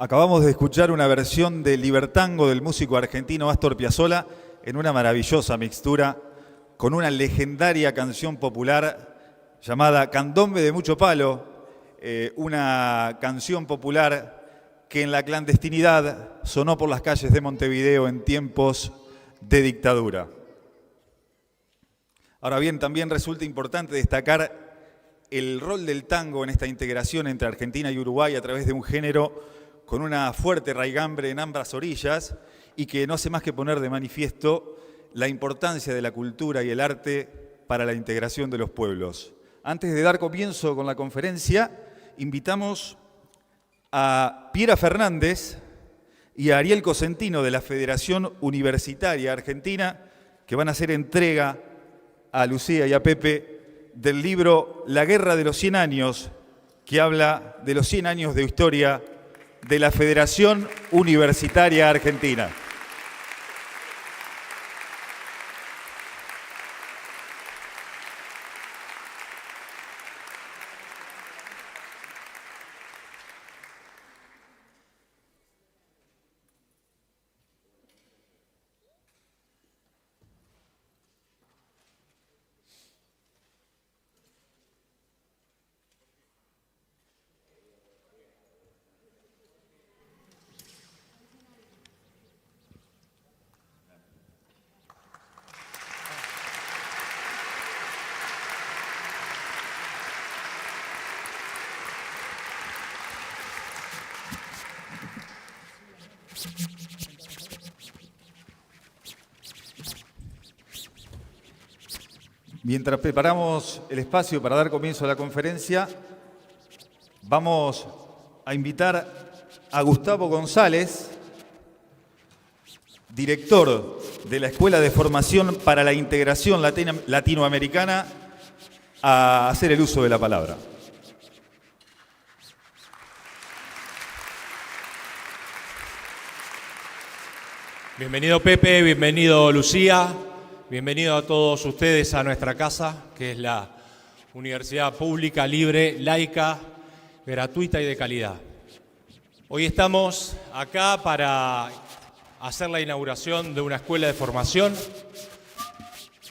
Acabamos de escuchar una versión de Libertango del músico argentino Astor Piazzolla en una maravillosa mixtura con una legendaria canción popular llamada Candombe de Mucho Palo, una canción popular que en la clandestinidad sonó por las calles de Montevideo en tiempos de dictadura. Ahora bien, también resulta importante destacar el rol del tango en esta integración entre Argentina y Uruguay a través de un género con una fuerte raigambre en ambas orillas y que no hace más que poner de manifiesto la importancia de la cultura y el arte para la integración de los pueblos. Antes de dar comienzo con la conferencia, invitamos a Piera Fernández y a Ariel Cosentino de la Federación Universitaria Argentina, que van a hacer entrega a Lucía y a Pepe del libro La Guerra de los 100 años, que habla de los 100 años de historia de la Federación Universitaria Argentina. Mientras preparamos el espacio para dar comienzo a la conferencia, vamos a invitar a Gustavo González, director de la Escuela de Formación para la Integración Latinoamericana, a hacer el uso de la palabra. Bienvenido Pepe, bienvenido Lucía, bienvenido a todos ustedes a nuestra casa, que es la Universidad Pública, Libre, Laica, Gratuita y de Calidad. Hoy estamos acá para hacer la inauguración de una escuela de formación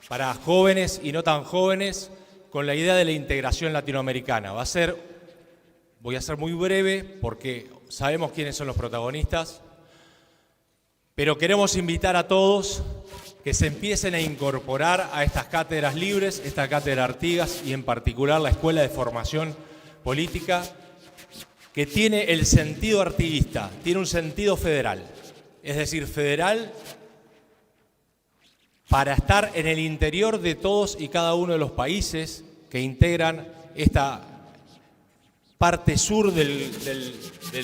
para jóvenes y no tan jóvenes con la idea de la integración latinoamericana. Voy a ser muy breve porque sabemos quiénes son los protagonistas, pero queremos invitar a todos que se empiecen a incorporar a estas cátedras libres, esta cátedra Artigas y en particular la Escuela de Formación Política, que tiene el sentido artiguista, tiene un sentido federal, es decir, federal para estar en el interior de todos y cada uno de los países que integran esta parte sur de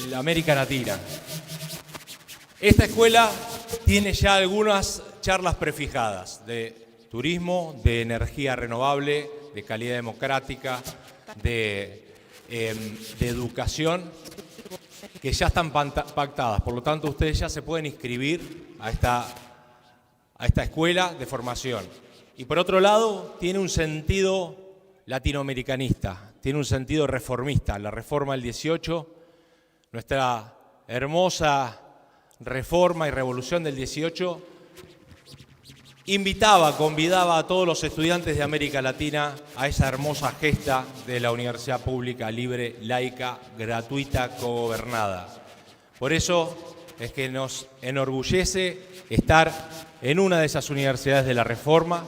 la América Latina. Esta escuela tiene ya algunas charlas prefijadas de turismo, de energía renovable, de calidad democrática, de educación, que ya están pactadas. Por lo tanto, ustedes ya se pueden inscribir a esta escuela de formación. Y por otro lado, tiene un sentido latinoamericanista, tiene un sentido reformista. La reforma del 18, nuestra hermosa reforma y revolución del 18, convidaba a todos los estudiantes de América Latina a esa hermosa gesta de la universidad pública, libre, laica, gratuita, cogobernada. Por eso es que nos enorgullece estar en una de esas universidades de la Reforma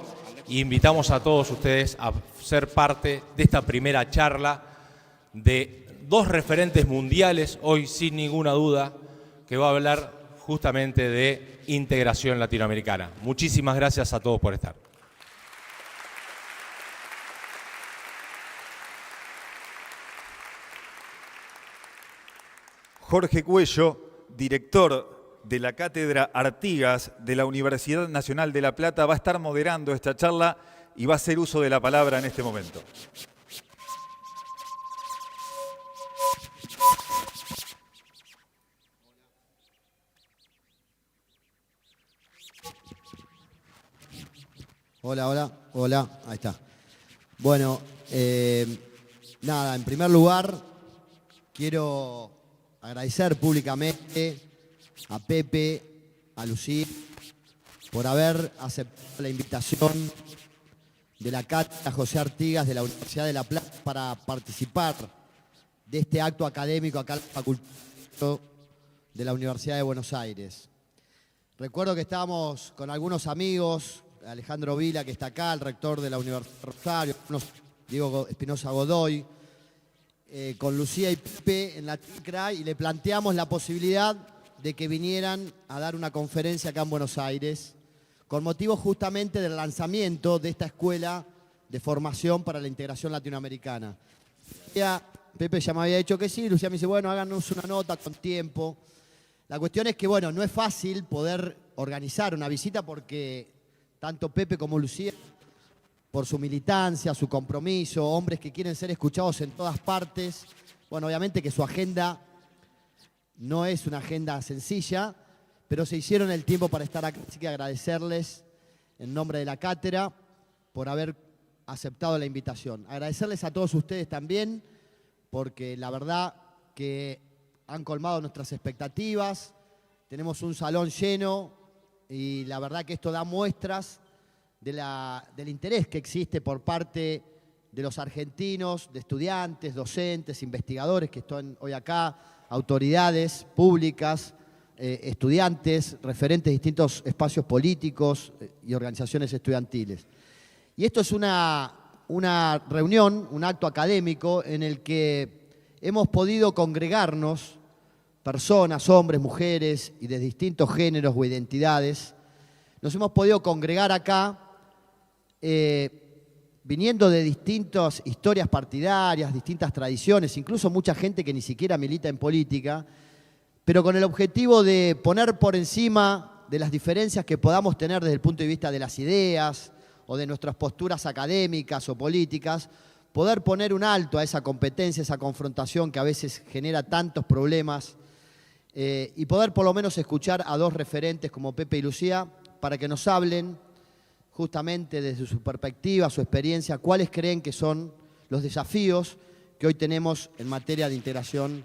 e invitamos a todos ustedes a ser parte de esta primera charla de dos referentes mundiales, hoy sin ninguna duda, que va a hablar justamente de integración latinoamericana. Muchísimas gracias a todos por estar. Jorge Cuello, director de la Cátedra Artigas de la Universidad Nacional de La Plata, va a estar moderando esta charla y va a hacer uso de la palabra en este momento. Hola, ahí está. Bueno, nada, en primer lugar, quiero agradecer públicamente a Pepe, a Lucía, por haber aceptado la invitación de la Cátedra José Artigas de la Universidad de La Plata para participar de este acto académico acá en la Facultad de la Universidad de Buenos Aires. Recuerdo que estábamos con algunos amigos, Alejandro Vila, que está acá, el rector de la Universidad de Rosario, Diego Espinosa Godoy, con Lucía y Pepe en la TICRA, y le planteamos la posibilidad de que vinieran a dar una conferencia acá en Buenos Aires, con motivo justamente del lanzamiento de esta escuela de formación para la integración latinoamericana. Pepe ya me había dicho que sí, Lucía me dice, bueno, háganos una nota con tiempo. La cuestión es que, bueno, no es fácil poder organizar una visita porque tanto Pepe como Lucía, por su militancia, su compromiso, hombres que quieren ser escuchados en todas partes, bueno, obviamente que su agenda no es una agenda sencilla, pero se hicieron el tiempo para estar acá, así que agradecerles en nombre de la cátedra por haber aceptado la invitación. Agradecerles a todos ustedes también, porque la verdad que han colmado nuestras expectativas, tenemos un salón lleno y la verdad que esto da muestras del interés que existe por parte de los argentinos, de estudiantes, docentes, investigadores que están hoy acá, autoridades públicas, estudiantes, referentes de distintos espacios políticos y organizaciones estudiantiles. Y esto es una reunión, un acto académico en el que hemos podido congregarnos personas, hombres, mujeres y de distintos géneros o identidades. Nos hemos podido congregar acá viniendo de distintas historias partidarias, distintas tradiciones, incluso mucha gente que ni siquiera milita en política, pero con el objetivo de poner por encima de las diferencias que podamos tener desde el punto de vista de las ideas o de nuestras posturas académicas o políticas, poder poner un alto a esa competencia, esa confrontación que a veces genera tantos problemas y poder por lo menos escuchar a dos referentes como Pepe y Lucía para que nos hablen justamente desde su perspectiva, su experiencia, cuáles creen que son los desafíos que hoy tenemos en materia de integración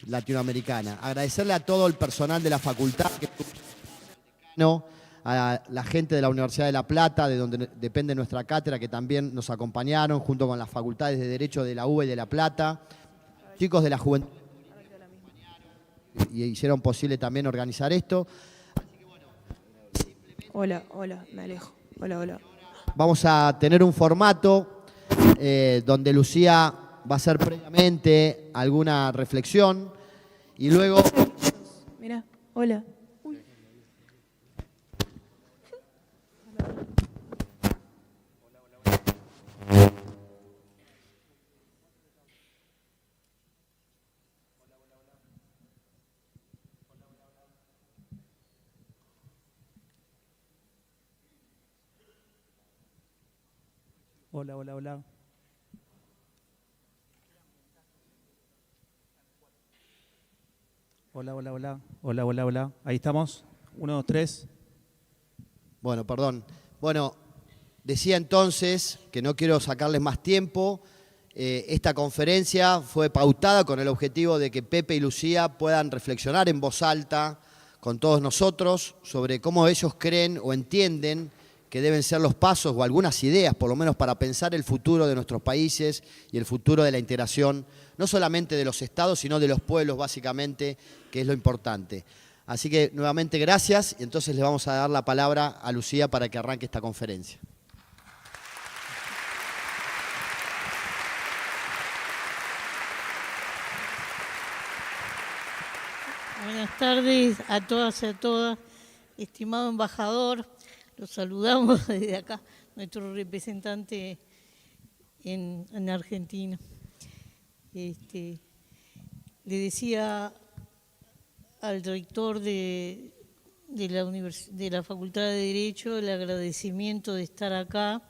latinoamericana. Agradecerle a todo el personal de la facultad, a la gente de la Universidad de La Plata, de donde depende nuestra cátedra, que también nos acompañaron, junto con las facultades de Derecho de la UBA y de La Plata, chicos de la Juventud, y hicieron posible también organizar esto. Hola, hola, me alejo. Hola, hola. Vamos a tener un formato donde Lucía va a hacer previamente alguna reflexión y luego... Mira, hola. Uy. Hola, hola, hola. Hola, hola, hola. Hola, hola, hola. Ahí estamos. 1, 2, 3. Bueno, perdón. Bueno, decía entonces que no quiero sacarles más tiempo. Esta conferencia fue pautada con el objetivo de que Pepe y Lucía puedan reflexionar en voz alta con todos nosotros sobre cómo ellos creen o entienden que deben ser los pasos o algunas ideas, por lo menos para pensar el futuro de nuestros países y el futuro de la integración, no solamente de los estados, sino de los pueblos, básicamente, que es lo importante. Así que, nuevamente, gracias, y entonces le vamos a dar la palabra a Lucía para que arranque esta conferencia. Buenas tardes a todas y a todas. Estimado embajador, los saludamos desde acá, nuestro representante en Argentina. Le decía al rector de la Facultad de Derecho el agradecimiento de estar acá.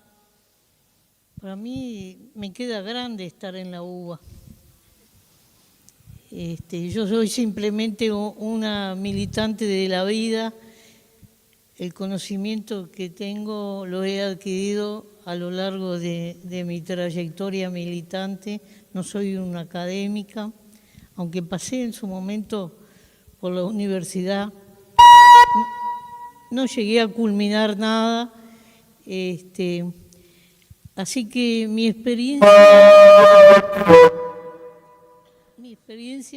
Para mí me queda grande estar en la UBA. Yo soy simplemente una militante de la vida. El conocimiento que tengo lo he adquirido a lo largo de mi trayectoria militante. No soy una académica, aunque pasé en su momento por la universidad. No llegué a culminar nada. Así que mi experiencia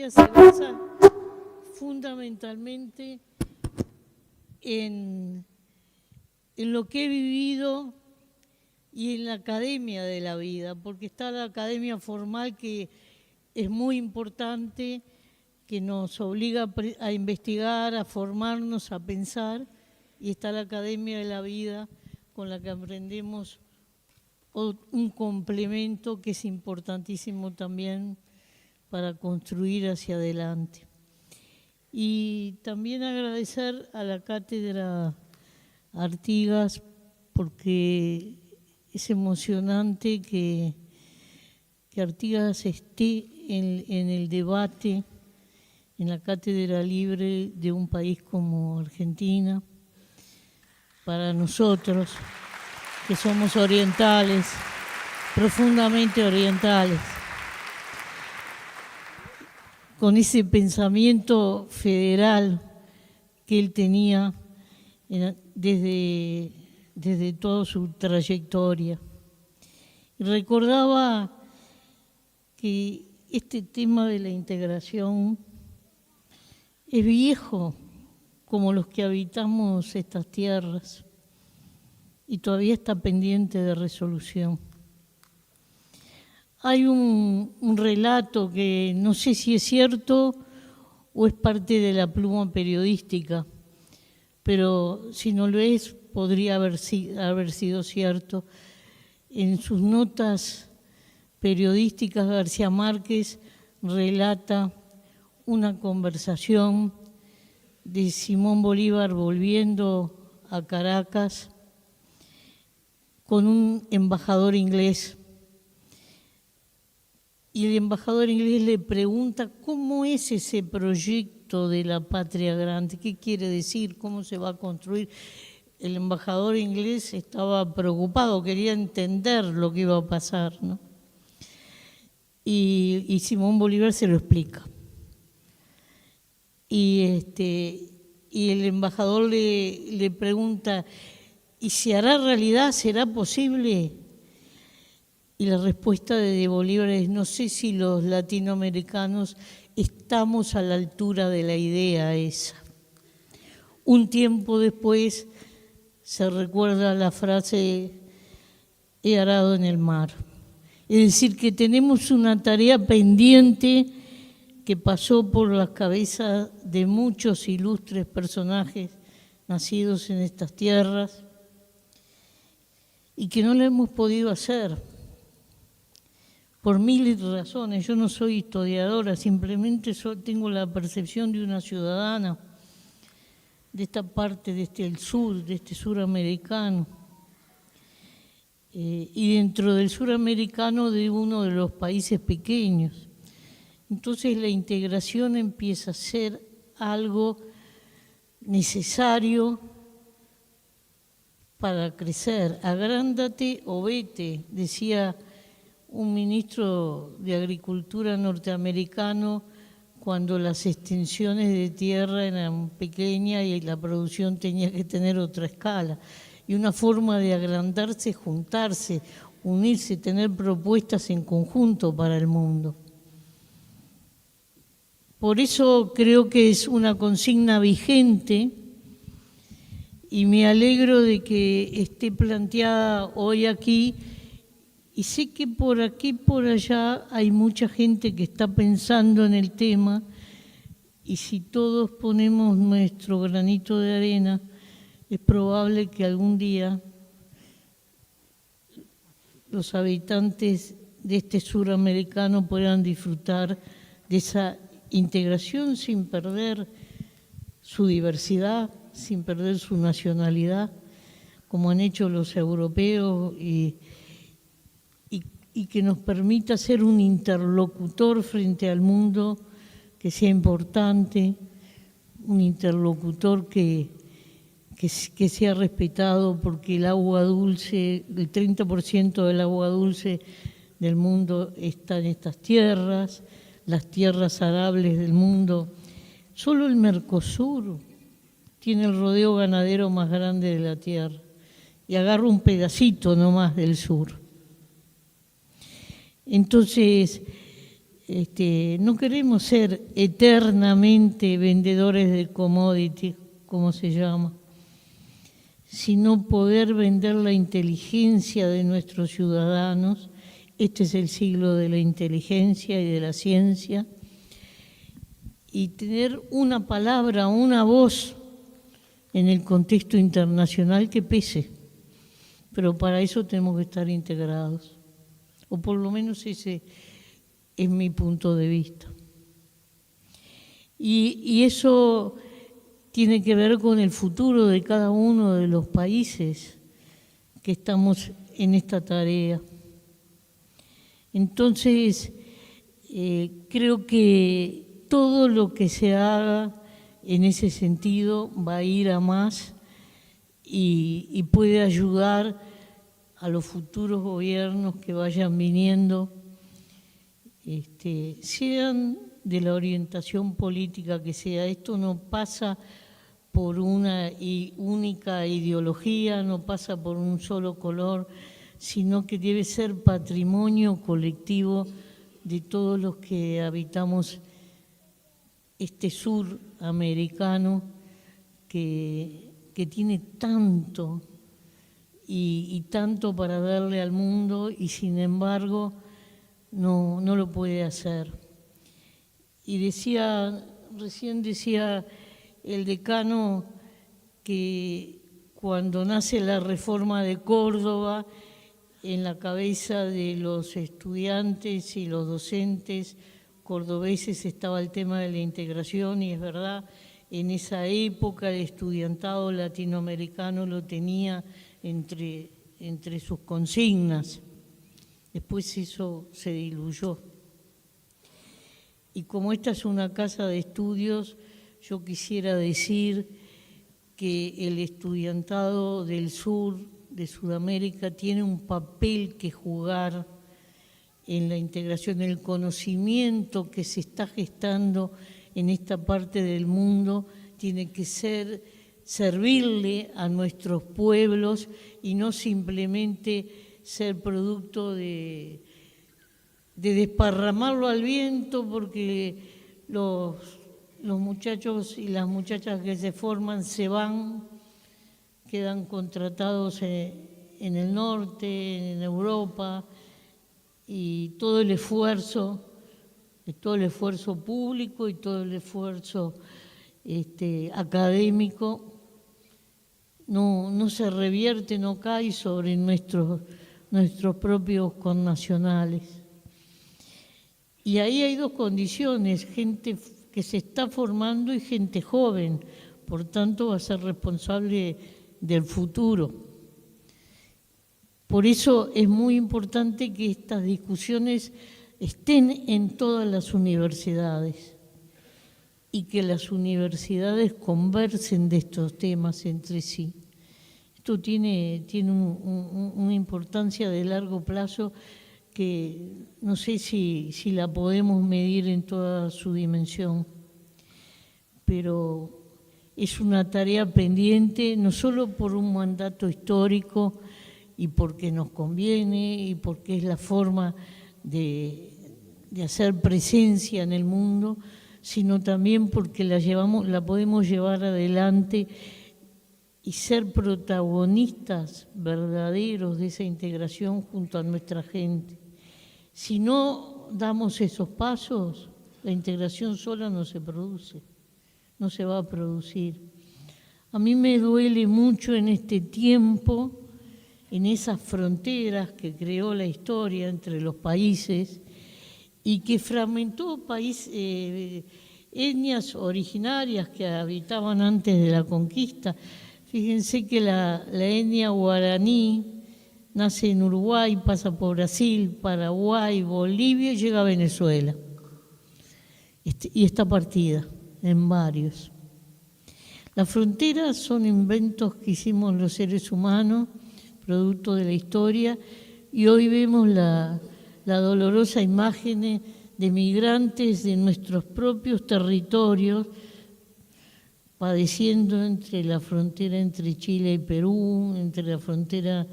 se basa fundamentalmente en lo que he vivido y en la academia de la vida, porque está la academia formal que es muy importante, que nos obliga a investigar, a formarnos, a pensar, y está la academia de la vida con la que aprendemos un complemento que es importantísimo también para construir hacia adelante. Y también agradecer a la Cátedra Artigas, porque es emocionante que Artigas esté en el debate, en la cátedra libre de un país como Argentina. Para nosotros, que somos orientales, profundamente orientales, con ese pensamiento federal que él tenía desde toda su trayectoria. Y recordaba que este tema de la integración es viejo, como los que habitamos estas tierras, y todavía está pendiente de resolución. Hay un relato que no sé si es cierto o es parte de la pluma periodística, pero si no lo es, podría haber sido cierto. En sus notas periodísticas, García Márquez relata una conversación de Simón Bolívar volviendo a Caracas con un embajador inglés. Y el embajador inglés le pregunta cómo es ese proyecto de la patria grande, qué quiere decir, cómo se va a construir. El embajador inglés estaba preocupado, quería entender lo que iba a pasar, ¿no? Y Simón Bolívar se lo explica. Y el embajador le pregunta, ¿y se hará realidad? ¿Será posible? Y la respuesta de Bolívar es: no sé si los latinoamericanos estamos a la altura de la idea esa. Un tiempo después se recuerda la frase: he arado en el mar. Es decir, que tenemos una tarea pendiente que pasó por las cabezas de muchos ilustres personajes nacidos en estas tierras y que no la hemos podido hacer por miles de razones. Yo no soy historiadora, simplemente tengo la percepción de una ciudadana de esta parte, el sur, de este suramericano. Y dentro del suramericano de uno de los países pequeños. Entonces la integración empieza a ser algo necesario para crecer. Agrándate o vete, decía un ministro de Agricultura norteamericano cuando las extensiones de tierra eran pequeñas y la producción tenía que tener otra escala. Y una forma de agrandarse es juntarse, unirse, tener propuestas en conjunto para el mundo. Por eso creo que es una consigna vigente y me alegro de que esté planteada hoy aquí. Y sé que por aquí y por allá hay mucha gente que está pensando en el tema, y si todos ponemos nuestro granito de arena, es probable que algún día los habitantes de este suramericano puedan disfrutar de esa integración sin perder su diversidad, sin perder su nacionalidad, como han hecho los europeos, y que nos permita ser un interlocutor frente al mundo que sea importante, un interlocutor que sea respetado, porque el agua dulce, el 30% del agua dulce del mundo está en estas tierras, las tierras arables del mundo. Solo el Mercosur tiene el rodeo ganadero más grande de la tierra y agarra un pedacito nomás del sur. Entonces, no queremos ser eternamente vendedores de commodity, como se llama, sino poder vender la inteligencia de nuestros ciudadanos. Este es el siglo de la inteligencia y de la ciencia, y tener una palabra, una voz en el contexto internacional que pese. Pero para eso tenemos que estar integrados. O por lo menos ese es mi punto de vista. Y eso tiene que ver con el futuro de cada uno de los países que estamos en esta tarea. Entonces, creo que todo lo que se haga en ese sentido va a ir a más y puede ayudar a los futuros gobiernos que vayan viniendo, sean de la orientación política que sea. Esto no pasa por una única ideología, no pasa por un solo color, sino que debe ser patrimonio colectivo de todos los que habitamos este sur americano que tiene tanto y tanto para darle al mundo, y sin embargo no lo puede hacer. Y recién decía el decano que cuando nace la reforma de Córdoba, en la cabeza de los estudiantes y los docentes cordobeses estaba el tema de la integración, y es verdad, en esa época el estudiantado latinoamericano lo tenía entre sus consignas. Después eso se diluyó. Y como esta es una casa de estudios, yo quisiera decir que el estudiantado del sur, de Sudamérica, tiene un papel que jugar en la integración. El conocimiento que se está gestando en esta parte del mundo tiene que servirle a nuestros pueblos y no simplemente ser producto de desparramarlo al viento, porque los muchachos y las muchachas que se forman se van, quedan contratados en el norte, en Europa, y todo el esfuerzo público y todo el esfuerzo académico no se revierte, no cae sobre nuestros propios connacionales. Y ahí hay dos condiciones: gente que se está formando y gente joven, por tanto va a ser responsable del futuro. Por eso es muy importante que estas discusiones estén en todas las universidades y que las universidades conversen de estos temas entre sí. Esto tiene una importancia de largo plazo que no sé si la podemos medir en toda su dimensión, pero es una tarea pendiente, no solo por un mandato histórico y porque nos conviene y porque es la forma de hacer presencia en el mundo, sino también porque la podemos llevar adelante y ser protagonistas verdaderos de esa integración junto a nuestra gente. Si no damos esos pasos, la integración sola no se produce, no se va a producir. A mí me duele mucho en este tiempo, en esas fronteras que creó la historia entre los países y que fragmentó etnias originarias que habitaban antes de la conquista. Fíjense que la etnia guaraní nace en Uruguay, pasa por Brasil, Paraguay, Bolivia y llega a Venezuela. Y está partida en varios. Las fronteras son inventos que hicimos los seres humanos, producto de la historia, y hoy vemos la dolorosa imagen de migrantes de nuestros propios territorios padeciendo entre la frontera entre Chile y Perú, entre la frontera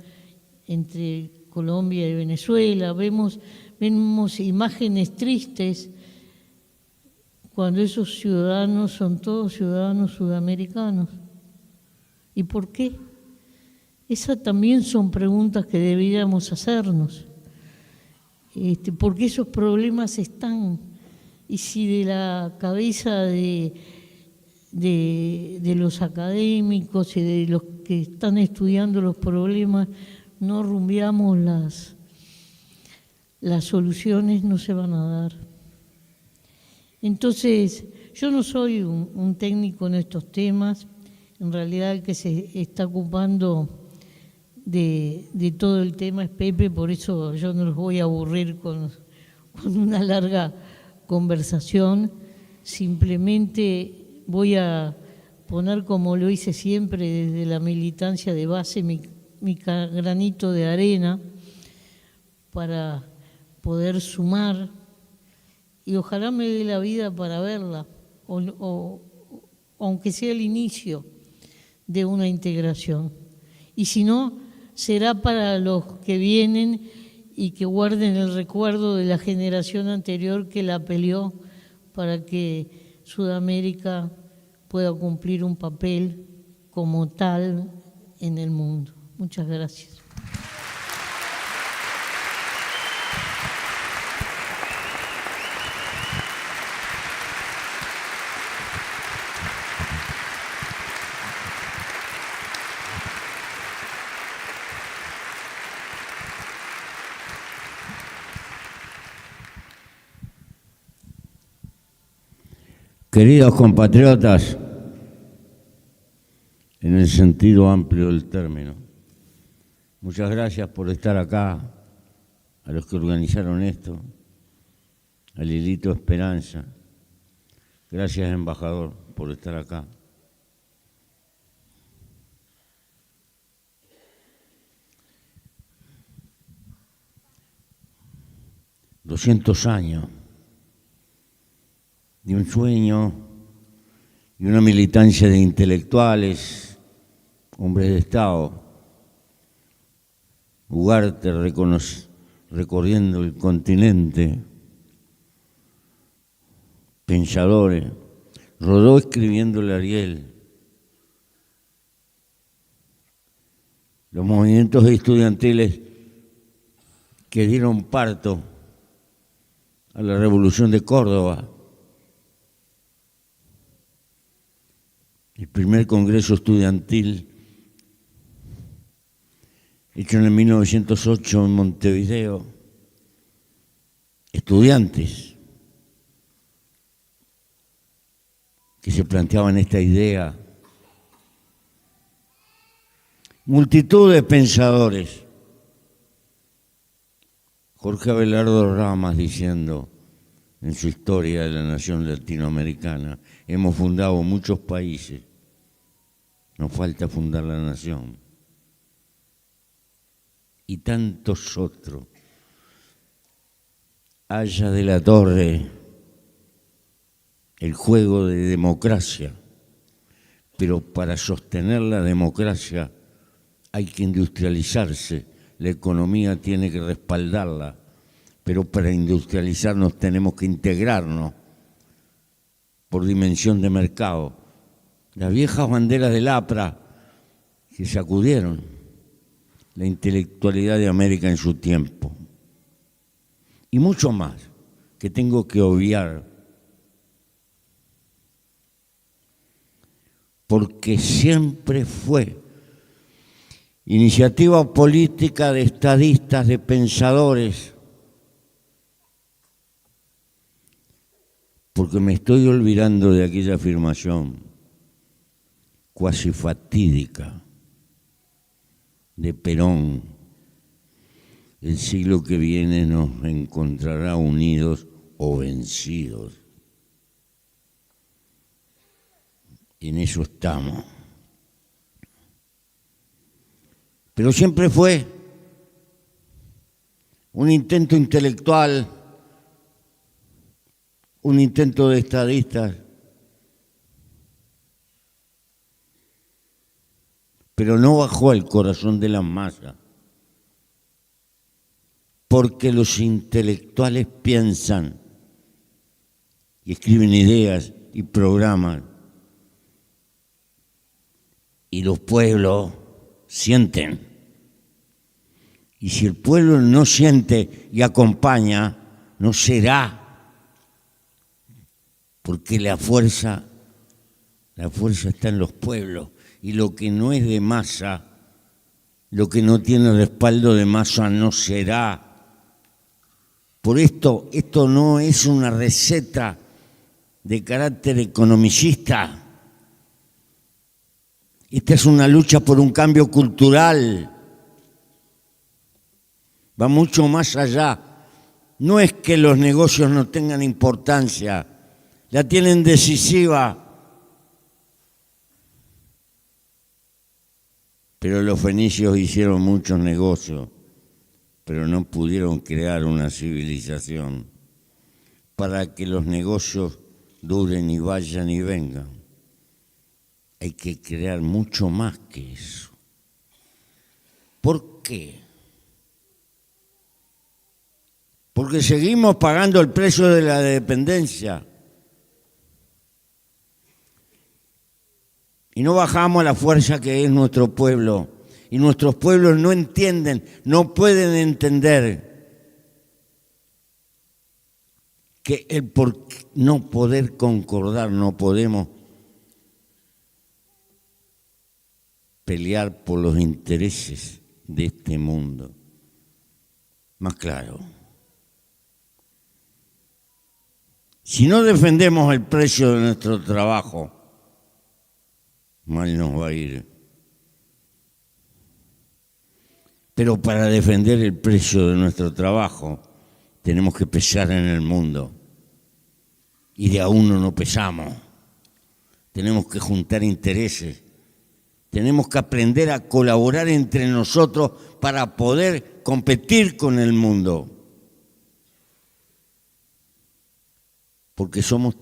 entre Colombia y Venezuela. Vemos imágenes tristes cuando esos ciudadanos son todos ciudadanos sudamericanos. ¿Y por qué? Esas también son preguntas que deberíamos hacernos. Porque esos problemas están. Y si de la cabeza de los académicos y de los que están estudiando los problemas no rumbeamos las soluciones, no se van a dar. Entonces, yo no soy un técnico en estos temas. En realidad el que se está ocupando de todo el tema es Pepe, por eso yo no los voy a aburrir con una larga conversación. Simplemente voy a poner, como lo hice siempre desde la militancia de base, mi granito de arena para poder sumar, y ojalá me dé la vida para verla, o aunque sea el inicio de una integración. Y si no, será para los que vienen y que guarden el recuerdo de la generación anterior que la peleó para que Sudamérica pueda cumplir un papel como tal en el mundo. Muchas gracias. Queridos compatriotas, en el sentido amplio del término, muchas gracias por estar acá, a los que organizaron esto, a Lilito Esperanza. Gracias, embajador, por estar acá. $200 años de un sueño y una militancia de intelectuales, hombres de Estado, Ugarte recorriendo el continente, pensadores, Rodó escribiéndole a Ariel, los movimientos estudiantiles que dieron parto a la Revolución de Córdoba, el primer congreso estudiantil hecho en el 1908 en Montevideo, estudiantes que se planteaban esta idea, multitud de pensadores, Jorge Abelardo Ramas diciendo en su historia de la nación latinoamericana, hemos fundado muchos países, nos falta fundar la nación. Y tantos otros. Haya de la Torre, el juego de democracia, pero para sostener la democracia hay que industrializarse, la economía tiene que respaldarla, pero para industrializarnos tenemos que integrarnos por dimensión de mercado. Las viejas banderas del APRA que sacudieron la intelectualidad de América en su tiempo. Y mucho más que tengo que obviar, porque siempre fue iniciativa política de estadistas, de pensadores, porque me estoy olvidando de aquella afirmación cuasi fatídica de Perón: el siglo que viene nos encontrará unidos o vencidos. En eso estamos. Pero siempre fue un intento intelectual, un intento de estadistas, pero no bajó al corazón de las masas, porque los intelectuales piensan y escriben ideas y programas, y los pueblos sienten. Y si el pueblo no siente y acompaña, no será, porque la fuerza está en los pueblos. Y lo que no es de masa, lo que no tiene respaldo de masa, no será. Por esto no es una receta de carácter economicista. Esta es una lucha por un cambio cultural. Va mucho más allá. No es que los negocios no tengan importancia, la tienen decisiva. Pero los fenicios hicieron muchos negocios, pero no pudieron crear una civilización. Para que los negocios duren y vayan y vengan, hay que crear mucho más que eso. ¿Por qué? Porque seguimos pagando el precio de la dependencia. Y no bajamos a la fuerza que es nuestro pueblo. Y nuestros pueblos no entienden, no pueden entender que el por no poder concordar, no podemos pelear por los intereses de este mundo. Más claro. Si no defendemos el precio de nuestro trabajo, mal nos va a ir. Pero para defender el precio de nuestro trabajo tenemos que pesar en el mundo. Y de a uno no pesamos. Tenemos que juntar intereses. Tenemos que aprender a colaborar entre nosotros para poder competir con el mundo. Porque somos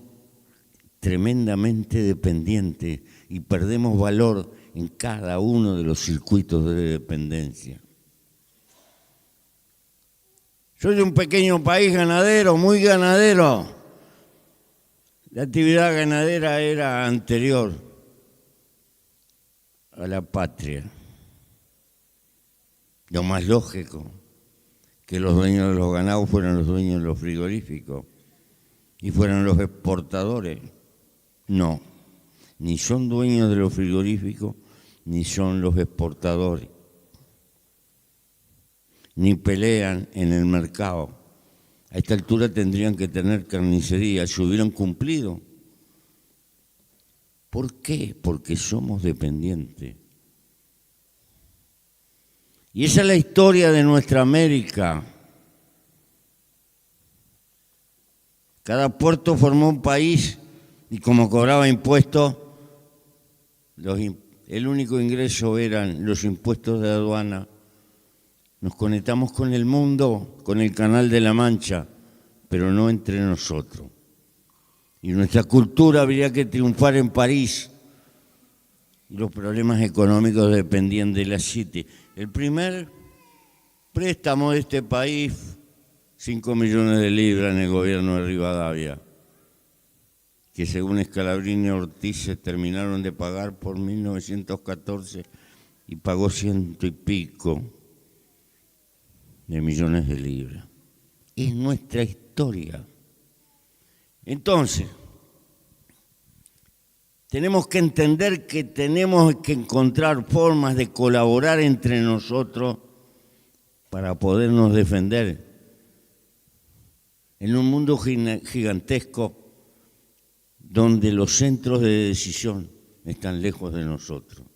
tremendamente dependientes y perdemos valor en cada uno de los circuitos de dependencia. Soy de un pequeño país ganadero, muy ganadero. La actividad ganadera era anterior a la patria. Lo más lógico, que los dueños de los ganados fueran los dueños de los frigoríficos y fueran los exportadores. No, ni son dueños de los frigoríficos, ni son los exportadores. Ni pelean en el mercado. A esta altura tendrían que tener carnicería, si hubieran cumplido. ¿Por qué? Porque somos dependientes. Y esa es la historia de nuestra América. Cada puerto formó un país y como cobraba impuestos, el único ingreso eran los impuestos de aduana. Nos conectamos con el mundo, con el Canal de la Mancha, pero no entre nosotros. Y nuestra cultura habría que triunfar en París. Y los problemas económicos dependían de la City. El primer préstamo de este país, 5 millones de libras en el gobierno de Rivadavia, que según Scalabrini y Ortiz se terminaron de pagar por 1914 y pagó 100 y pico de millones de libras. Es nuestra historia. Entonces, tenemos que entender que tenemos que encontrar formas de colaborar entre nosotros para podernos defender en un mundo gigantesco donde los centros de decisión están lejos de nosotros.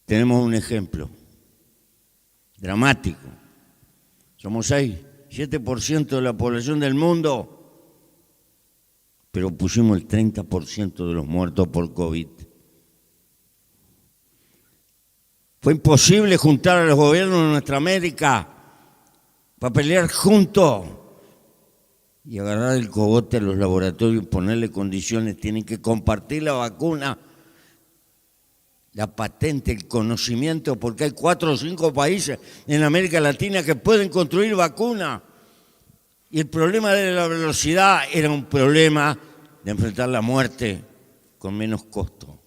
Tenemos un ejemplo dramático. Somos 7% de la población del mundo, pero pusimos el 30% de los muertos por COVID. Fue imposible juntar a los gobiernos de nuestra América para pelear juntos y agarrar el cogote a los laboratorios y ponerle condiciones. Tienen que compartir la vacuna, la patente, el conocimiento, porque hay 4 o 5 países en América Latina que pueden construir vacunas. Y el problema de la velocidad era un problema de enfrentar la muerte con menos costo.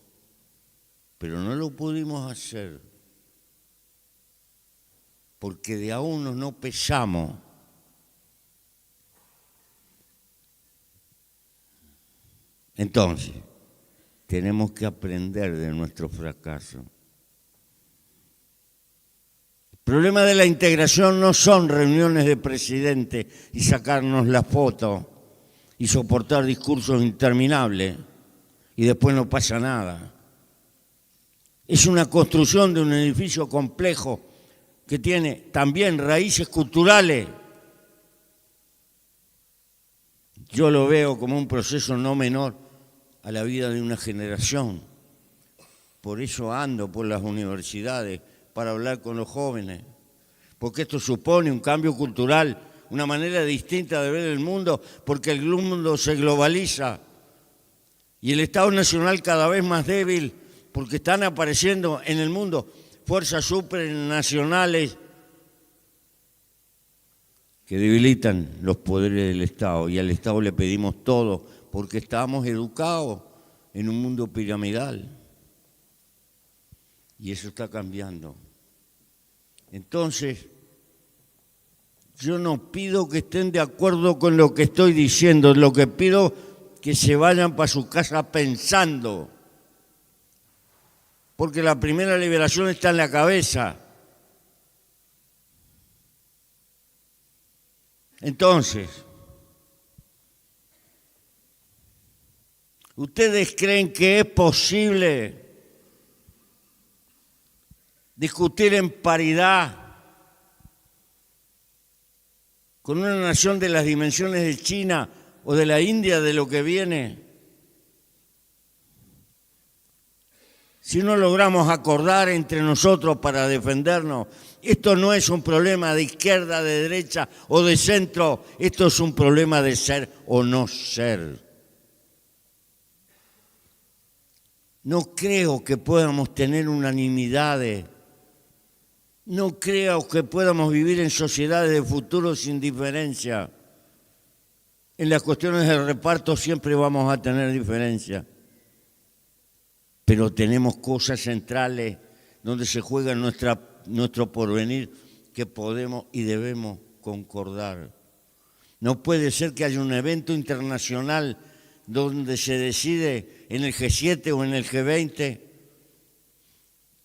Pero no lo pudimos hacer porque de a uno no pesamos. Entonces, tenemos que aprender de nuestro fracaso. El problema de la integración no son reuniones de presidente y sacarnos la foto y soportar discursos interminables y después no pasa nada. Es una construcción de un edificio complejo que tiene también raíces culturales. Yo lo veo como un proceso no menor a la vida de una generación. Por eso ando por las universidades, para hablar con los jóvenes, porque esto supone un cambio cultural, una manera distinta de ver el mundo, porque el mundo se globaliza y el Estado Nacional cada vez más débil, porque están apareciendo en el mundo fuerzas supranacionales que debilitan los poderes del Estado, y al Estado le pedimos todo, porque estamos educados en un mundo piramidal. Y eso está cambiando. Entonces, yo no pido que estén de acuerdo con lo que estoy diciendo, lo que pido que se vayan para su casa pensando. Porque la primera liberación está en la cabeza. Entonces, ¿ustedes creen que es posible discutir en paridad con una nación de las dimensiones de China o de la India, de lo que viene? Si no logramos acordar entre nosotros para defendernos, esto no es un problema de izquierda, de derecha o de centro, esto es un problema de ser o no ser. No creo que podamos tener unanimidades No creo que podamos vivir en sociedades de futuro sin diferencia. En las cuestiones del reparto siempre vamos a tener diferencia. Pero tenemos cosas centrales donde se juega nuestro porvenir que podemos y debemos concordar. No puede ser que haya un evento internacional donde se decide en el G7 o en el G20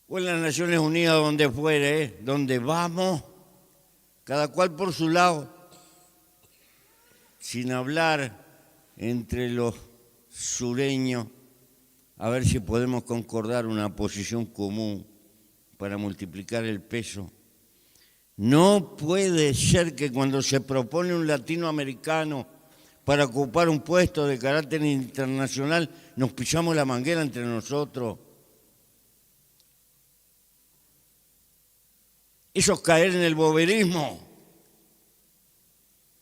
o en las Naciones Unidas, donde fuere, donde vamos, cada cual por su lado, sin hablar entre los sureños, a ver si podemos concordar una posición común para multiplicar el peso. No puede ser que cuando se propone un latinoamericano para ocupar un puesto de carácter internacional nos pisamos la manguera entre nosotros. Eso es caer en el boberismo,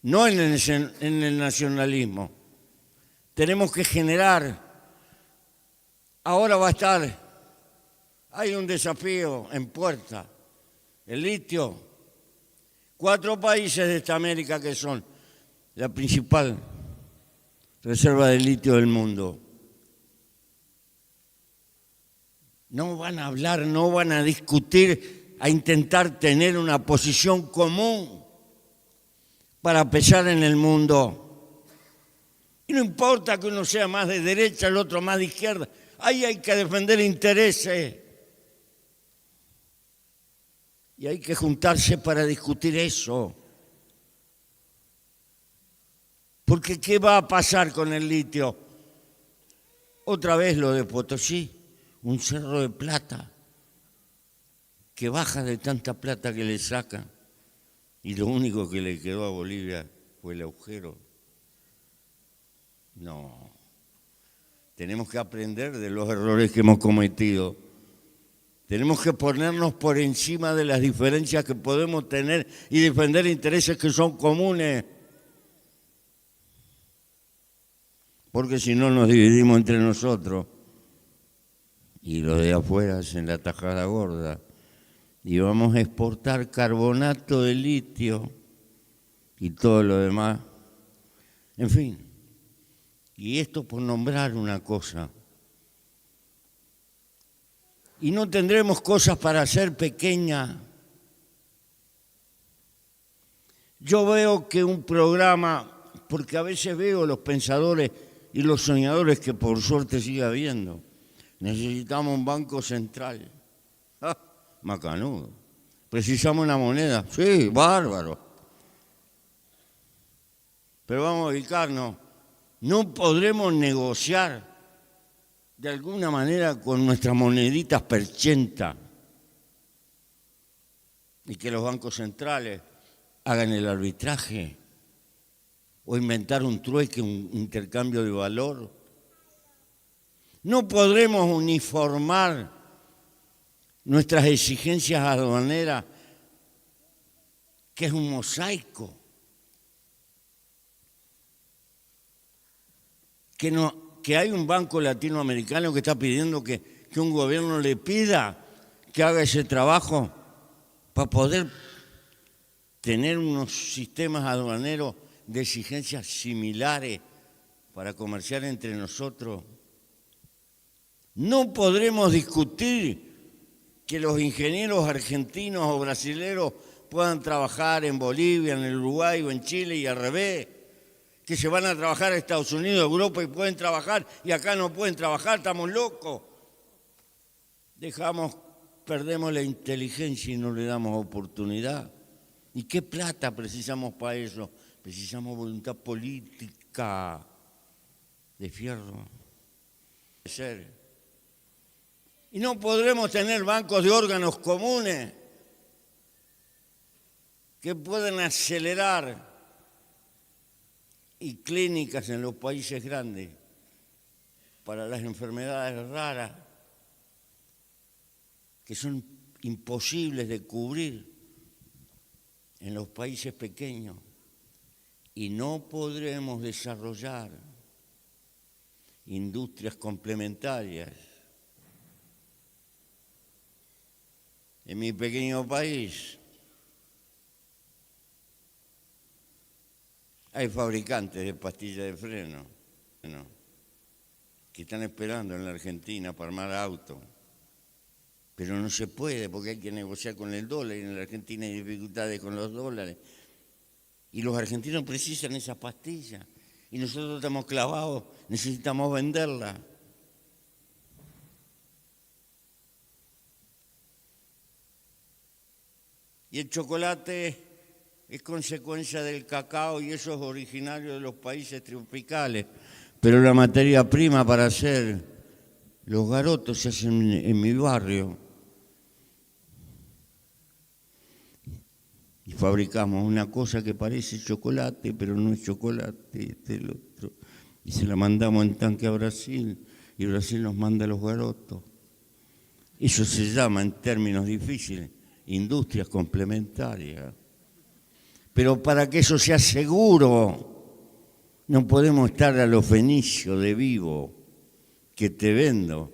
no en el nacionalismo. Tenemos que generar. Ahora va a estar, hay un desafío en puerta, el litio. 4 países de esta América que son la principal reserva de litio del mundo. No van a hablar, no van a discutir, a intentar tener una posición común para pesar en el mundo. Y no importa que uno sea más de derecha, el otro más de izquierda. Ahí hay que defender intereses. Y hay que juntarse para discutir eso. Porque ¿qué va a pasar con el litio? Otra vez lo de Potosí, un cerro de plata que baja de tanta plata que le sacan. Y lo único que le quedó a Bolivia fue el agujero. No. Tenemos que aprender de los errores que hemos cometido. Tenemos que ponernos por encima de las diferencias que podemos tener y defender intereses que son comunes. Porque si no nos dividimos entre nosotros y los de afuera hacen la tajada gorda y vamos a exportar carbonato de litio y todo lo demás. En fin. Y esto por nombrar una cosa. Y no tendremos cosas para hacer pequeñas. Yo veo que un programa, porque a veces veo los pensadores y los soñadores que por suerte sigue habiendo, necesitamos un banco central. ¡Ah! Macanudo. Precisamos una moneda. Sí, bárbaro. Pero vamos a ubicarnos. No podremos negociar de alguna manera con nuestras moneditas perchenta y que los bancos centrales hagan el arbitraje o inventar un trueque, un intercambio de valor. No podremos uniformar nuestras exigencias aduaneras, que es un mosaico. Que hay un banco latinoamericano que está pidiendo que un gobierno le pida que haga ese trabajo para poder tener unos sistemas aduaneros de exigencias similares para comerciar entre nosotros. No podremos discutir que los ingenieros argentinos o brasileños puedan trabajar en Bolivia, en el Uruguay o en Chile y al revés. Que se van a trabajar a Estados Unidos, a Europa y pueden trabajar y acá no pueden trabajar, estamos locos. Perdemos la inteligencia y no le damos oportunidad. ¿Y qué plata precisamos para eso? Precisamos voluntad política de fierro. Y no podremos tener bancos de órganos comunes que puedan acelerar y clínicas en los países grandes para las enfermedades raras que son imposibles de cubrir en los países pequeños y no podremos desarrollar industrias complementarias. En mi pequeño país hay fabricantes de pastillas de freno que están esperando en la Argentina para armar autos. Pero no se puede porque hay que negociar con el dólar y en la Argentina hay dificultades con los dólares. Y los argentinos precisan esas pastillas y nosotros estamos clavados, necesitamos venderlas. Y el chocolate es consecuencia del cacao y eso es originario de los países tropicales. Pero la materia prima para hacer los garotos se hacen en mi barrio. Y fabricamos una cosa que parece chocolate, pero no es chocolate, este es el otro. Y se la mandamos en tanque a Brasil, y Brasil nos manda los garotos. Eso se llama, en términos difíciles, industrias complementarias. Pero para que eso sea seguro, no podemos estar a lo fenicio de vivo, que te vendo,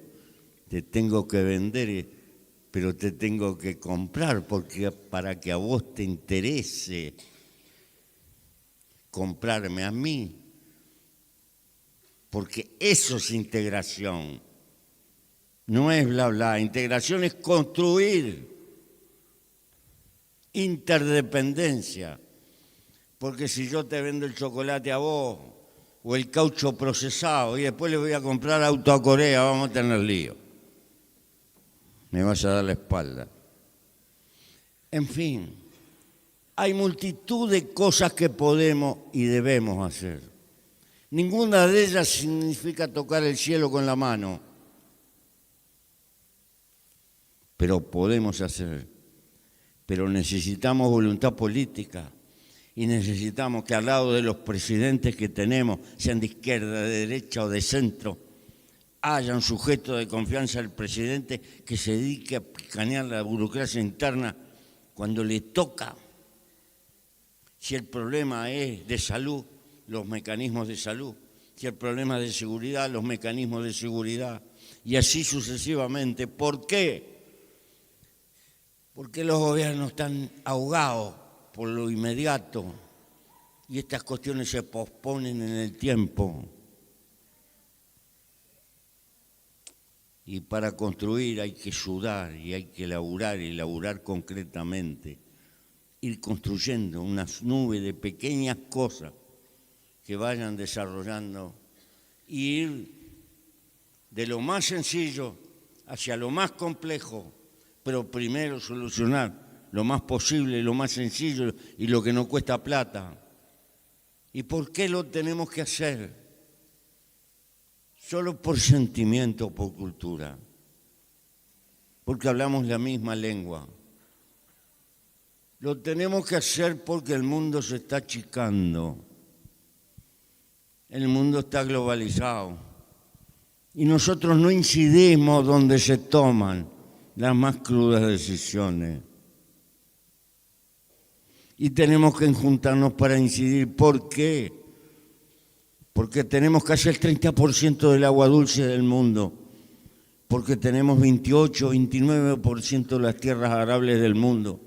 te tengo que vender, pero te tengo que comprar, porque para que a vos te interese comprarme a mí, porque eso es integración, no es bla bla, integración es construir interdependencia, porque si yo te vendo el chocolate a vos o el caucho procesado y después le voy a comprar auto a Corea, vamos a tener lío. Me vas a dar la espalda. En fin, hay multitud de cosas que podemos y debemos hacer. Ninguna de ellas significa tocar el cielo con la mano, pero podemos hacer. Pero necesitamos voluntad política y necesitamos que al lado de los presidentes que tenemos, sean de izquierda, de derecha o de centro, haya un sujeto de confianza del presidente que se dedique a picanear la burocracia interna cuando le toca. Si el problema es de salud, los mecanismos de salud. Si el problema es de seguridad, los mecanismos de seguridad. Y así sucesivamente. ¿Por qué? Porque los gobiernos están ahogados por lo inmediato y estas cuestiones se posponen en el tiempo. Y para construir hay que sudar y hay que laburar y laburar concretamente. Ir construyendo una nube de pequeñas cosas que vayan desarrollando y ir de lo más sencillo hacia lo más complejo, pero primero solucionar lo más posible, lo más sencillo y lo que no cuesta plata. ¿Y por qué lo tenemos que hacer? Solo por sentimiento o por cultura, porque hablamos la misma lengua. Lo tenemos que hacer porque el mundo se está achicando, el mundo está globalizado y nosotros no incidimos donde se toman las más crudas decisiones. Y tenemos que juntarnos para incidir. ¿Por qué? Porque tenemos casi el 30% del agua dulce del mundo, porque tenemos 28, 29% de las tierras arables del mundo,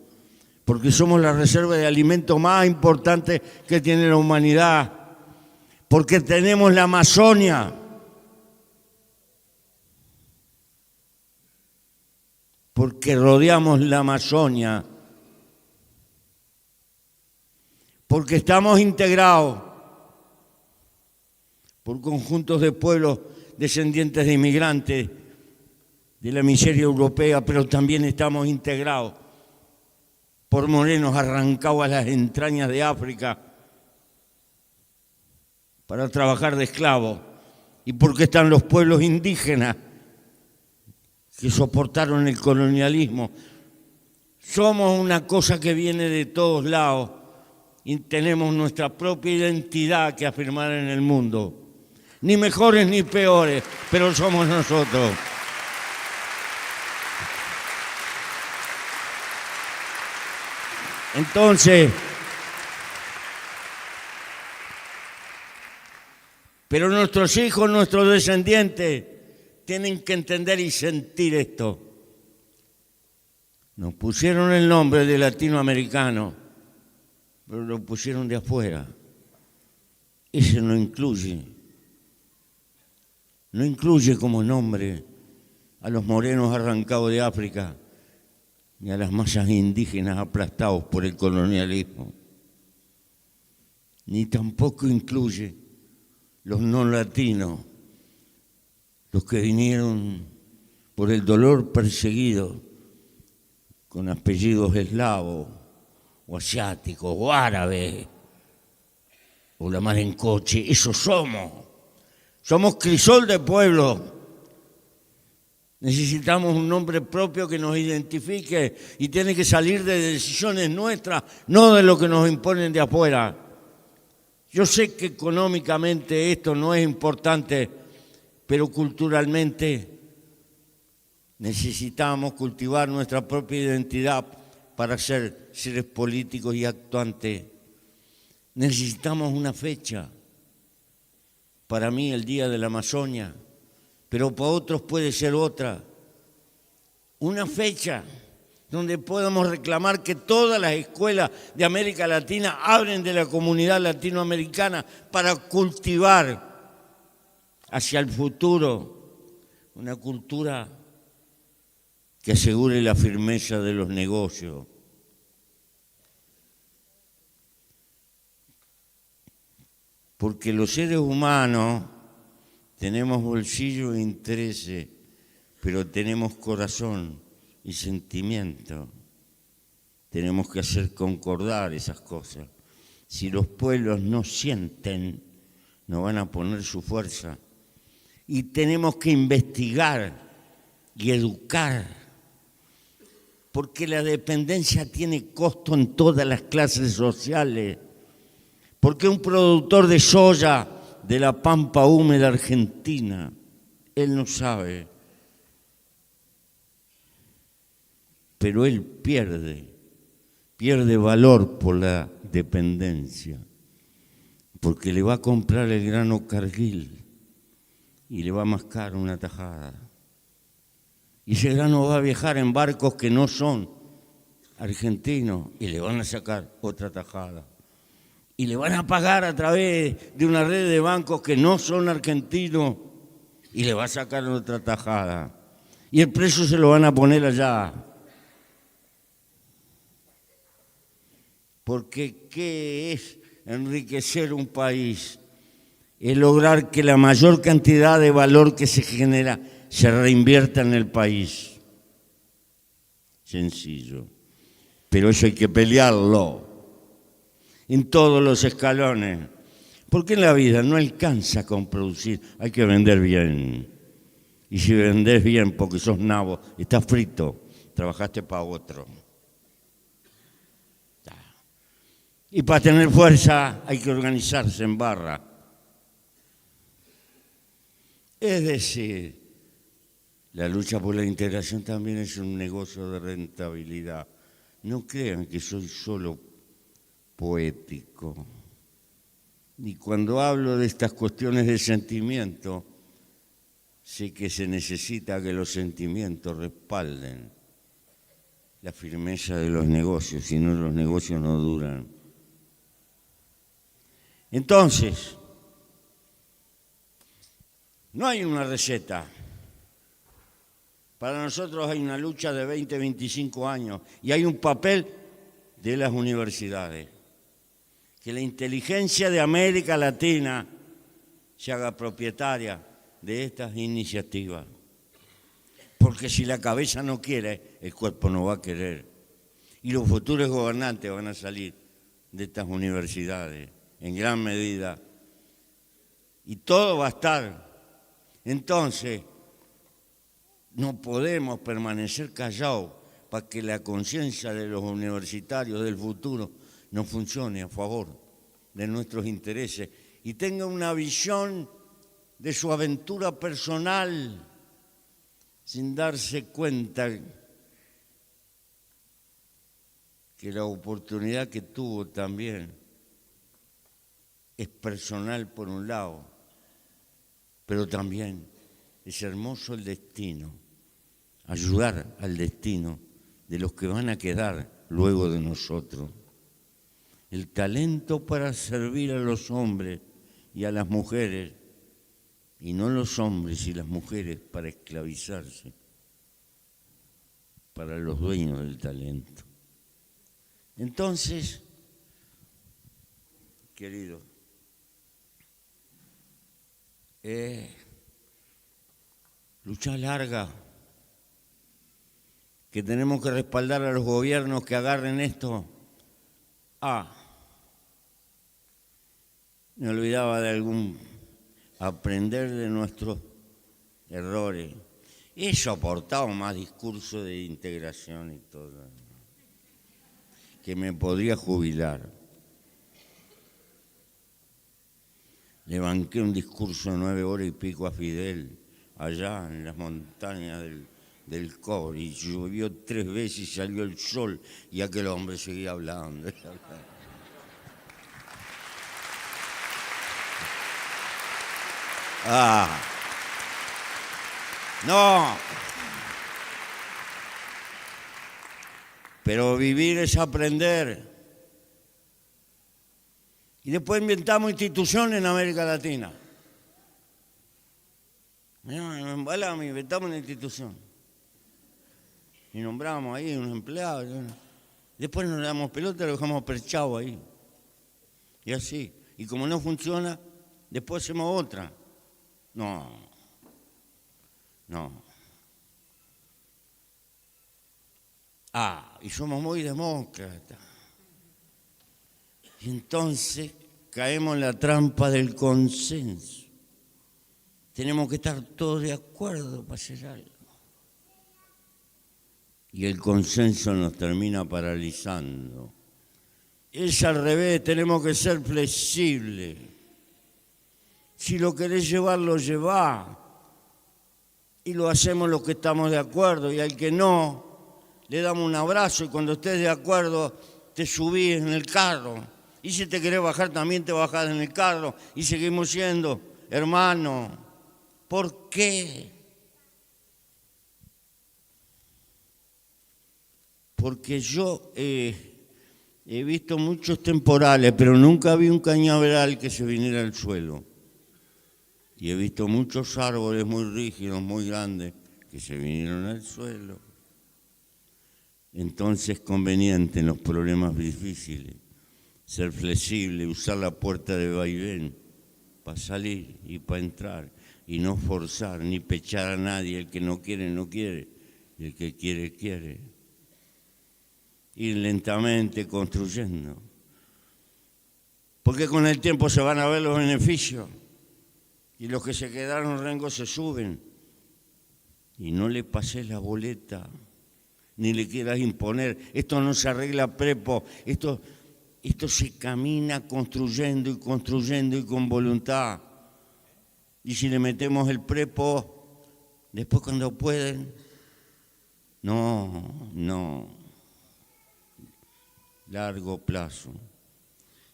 porque somos la reserva de alimentos más importante que tiene la humanidad, porque tenemos la Amazonia, porque rodeamos la Amazonia, porque estamos integrados por conjuntos de pueblos descendientes de inmigrantes de la miseria europea, pero también estamos integrados por morenos arrancados a las entrañas de África para trabajar de esclavos, y porque están los pueblos indígenas que soportaron el colonialismo. Somos una cosa que viene de todos lados y tenemos nuestra propia identidad que afirmar en el mundo. Ni mejores ni peores, pero somos nosotros. Entonces, pero nuestros hijos, nuestros descendientes, tienen que entender y sentir esto. Nos pusieron el nombre de latinoamericano, pero lo pusieron de afuera. Ese no incluye como nombre a los morenos arrancados de África ni a las masas indígenas aplastados por el colonialismo. Ni tampoco incluye los no latinos, los que vinieron por el dolor perseguido con apellidos eslavos o asiáticos o árabes o la mar en coche. Eso somos crisol de pueblo. Necesitamos un nombre propio que nos identifique y tiene que salir de decisiones nuestras, no de lo que nos imponen de afuera. Yo sé que económicamente esto no es importante, pero culturalmente necesitamos cultivar nuestra propia identidad para ser seres políticos y actuantes. Necesitamos una fecha. Para mí el Día de la Amazonia, pero para otros puede ser otra. Una fecha donde podamos reclamar que todas las escuelas de América Latina abren de la comunidad latinoamericana para cultivar hacia el futuro una cultura que asegure la firmeza de los negocios. Porque los seres humanos tenemos bolsillo e intereses, pero tenemos corazón y sentimiento. Tenemos que hacer concordar esas cosas. Si los pueblos no sienten, no van a poner su fuerza. Y tenemos que investigar y educar, porque la dependencia tiene costo en todas las clases sociales. Porque un productor de soya de la pampa húmeda argentina, él no sabe, pero él pierde valor por la dependencia, porque le va a comprar el grano Cargill y le va a mascar una tajada. Y ese grano va a viajar en barcos que no son argentinos y le van a sacar otra tajada. Y le van a pagar a través de una red de bancos que no son argentinos y le va a sacar otra tajada. Y el precio se lo van a poner allá. Porque ¿qué es enriquecer un país? Es lograr que la mayor cantidad de valor que se genera se reinvierta en el país. Sencillo. Pero eso hay que pelearlo en todos los escalones, porque en la vida no alcanza con producir, hay que vender bien. Y si vendés bien porque sos nabo, estás frito, trabajaste para otro. Y para tener fuerza hay que organizarse en barra. Es decir, la lucha por la integración también es un negocio de rentabilidad. No crean que soy solo poético. Y cuando hablo de estas cuestiones de sentimiento, sé que se necesita que los sentimientos respalden la firmeza de los negocios, si no los negocios no duran. Entonces, no hay una receta. Para nosotros hay una lucha de 20, 25 años y hay un papel de las universidades. Que la inteligencia de América Latina se haga propietaria de estas iniciativas. Porque si la cabeza no quiere, el cuerpo no va a querer. Y los futuros gobernantes van a salir de estas universidades, en gran medida. Y todo va a estar. Entonces, no podemos permanecer callados para que la conciencia de los universitarios del futuro no funcione a favor de nuestros intereses y tenga una visión de su aventura personal sin darse cuenta que la oportunidad que tuvo también es personal por un lado, pero también es hermoso el destino, ayudar al destino de los que van a quedar luego de nosotros. El talento para servir a los hombres y a las mujeres, y no los hombres y las mujeres para esclavizarse, para los dueños del talento. Entonces, querido, lucha larga, que tenemos que respaldar a los gobiernos que agarren esto. Me olvidaba de aprender de nuestros errores. He soportado más discurso de integración y todo, que me podría jubilar. Le banqué un discurso de 9 horas y pico a Fidel, allá en las montañas del Cobre, y llovió 3 veces y salió el sol, y aquel hombre seguía hablando. No. Pero vivir es aprender. Y después inventamos instituciones en América Latina. Inventamos una institución. Y nombramos ahí unos empleados. Después nos damos pelota, lo dejamos perchado ahí. Y así. Y como no funciona, después hacemos otra. No. Y somos muy demócratas. Y entonces caemos en la trampa del consenso. Tenemos que estar todos de acuerdo para hacer algo. Y el consenso nos termina paralizando. Es al revés, tenemos que ser flexibles. Si lo querés llevar, lo llevá. Y lo hacemos los que estamos de acuerdo. Y al que no, le damos un abrazo. Y cuando estés de acuerdo, te subís en el carro. Y si te querés bajar, también te bajás en el carro. Y seguimos siendo hermanos. ¿Por qué? Porque yo he visto muchos temporales, pero nunca vi un cañaveral que se viniera al suelo. Y he visto muchos árboles muy rígidos, muy grandes, que se vinieron al suelo. Entonces es conveniente en los problemas difíciles ser flexible, usar la puerta de vaivén para salir y para entrar, y no forzar ni pechar a nadie. El que no quiere, no quiere, y el que quiere, quiere. Ir lentamente construyendo. Porque con el tiempo se van a ver los beneficios. Y los que se quedaron rengos se suben. Y no le pases la boleta, ni le quieras imponer. Esto no se arregla prepo. Esto se camina construyendo y construyendo y con voluntad. Y si le metemos el prepo, después cuando pueden, no. Largo plazo.